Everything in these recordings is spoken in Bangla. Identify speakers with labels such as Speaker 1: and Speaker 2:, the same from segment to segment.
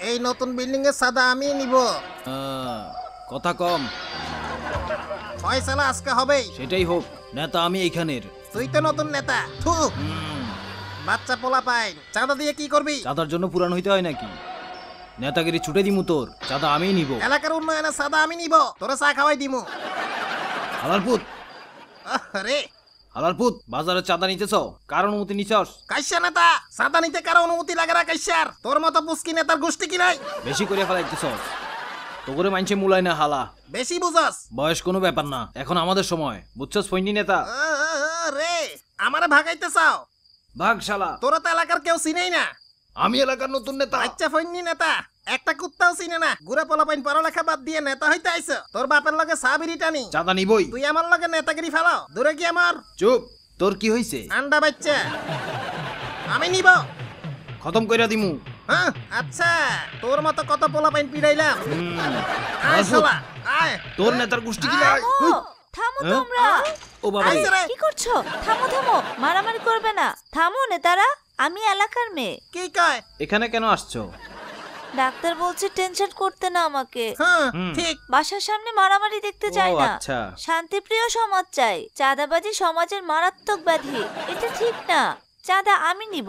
Speaker 1: এই নতুন বিল্ডিং এর চাঁদা আমি নিব।
Speaker 2: কথা কম।
Speaker 1: ফয়সালা আজকে হবেই।
Speaker 2: সেটাই হোক, নেতা আমি এইখানের।
Speaker 1: তুই তো নতুন নেতা। থু, বাচ্চা পোলা পাই, চাঁদা দিয়ে কি করবি?
Speaker 2: চাঁদার জন্য পুরান হইতে হয় নাকি? নেতাগিরি ছুটে দিমু তোর, চাঁদা আমিই নিব।
Speaker 1: এলাকার উন্নয়নের চাঁদা আমি নিব, তোরা চা খাওয়াই দিমু।
Speaker 2: হালারপুত,
Speaker 1: আরে
Speaker 2: হালারপুত, বাজারে চাঁদা নিতেছ, কার অনুমতি নিছস?
Speaker 1: কাইসা নেতা, চাঁদা নিতে কারো অনুমতি লাগে না কাইসার। তোর মতো পুস্কি নেতার গোষ্ঠী কি নাই?
Speaker 2: বেশি করে ফেলাইতেছস, তো করে মানছে মুলাই না হালা।
Speaker 1: বেশি বুঝাস।
Speaker 2: বয়স কোনো ব্যাপার না, এখন আমাদের সময়, বুঝছস ফৈনি নেতা?
Speaker 1: রে, আমারে ভাগাইতে চাও?
Speaker 2: ভাগ শালা,
Speaker 1: তোরা তো এলাকার কেউ চিনেই না।
Speaker 2: আমি এলাকার নতুন নেতা।
Speaker 1: আচ্ছা ফৈনি নেতা, একটা কুত্তাও চিনে না। গুড়া পোলা পাইন পড়ালেখা বাদ দিয়ে নেতা হইতে আইছ। তোর বাপের লগে সাবিরি টানি,
Speaker 2: চাঁদা নিবই।
Speaker 1: তুই আমার লগে নেতাগিরি ফেলাও। দূরে কি আমার?
Speaker 2: চুপ, তোর কি হইছে?
Speaker 1: আন্ডা বাচ্চা আমি নিব।
Speaker 2: খতম কইরা দিমু।
Speaker 1: হ্যাঁ আচ্ছা, তোর মতো কত পোলা পাইন পিড়াইলাম। আয় শালা, আয়।
Speaker 2: তোর নেতার গোষ্ঠী কি নাই?
Speaker 3: থামো তোমরা।
Speaker 2: ও বাবা রে।
Speaker 1: আইছে রে।
Speaker 3: কি করছো? থামো থামো, মারামারি করবে না। থামো নেতারা, আমি এলাকার মেয়ে।
Speaker 1: কি কয়?
Speaker 2: এখানে কেন আসছো?
Speaker 3: ডাক্তার বলছে টেনশন করতে না আমাকে।
Speaker 1: হ্যাঁ ঠিক।
Speaker 3: বাসার সামনে মারামারি দেখতে চাই
Speaker 2: ও
Speaker 3: না।
Speaker 2: আচ্ছা।
Speaker 3: শান্তিপ্রিয় সমাজ চাই। চাঁদাবাজি সমাজের মারাত্মক ব্যাধি, এটা ঠিক না। চাঁদা আমি নিব।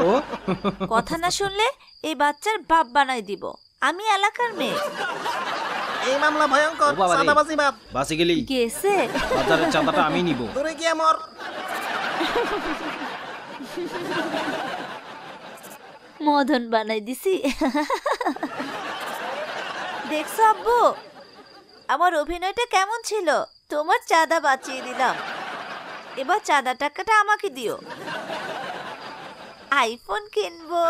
Speaker 2: ও
Speaker 3: কথা না শুনলে এই বাচ্চার বাপ বানাই দিব। আমি এলাকার মেয়ে।
Speaker 1: এই মামলা ভয়ঙ্কর।
Speaker 2: ও বাবা রে।
Speaker 1: সাদাবাজি বাদ।
Speaker 2: বাসে গেলি,
Speaker 3: গেছে।
Speaker 2: বাজারের চাঁদাটা আমি নিব।
Speaker 1: দূরে গিয়ে মর।
Speaker 3: মদন বানাই দিছি। দেখছো আব্বু, আমার অভিনয়টা কেমন ছিল? তোমার চাঁদা বাঁচিয়ে দিলাম। এবার চাঁদা টাকাটা আমাকে দিও, আইফোন কিনবো।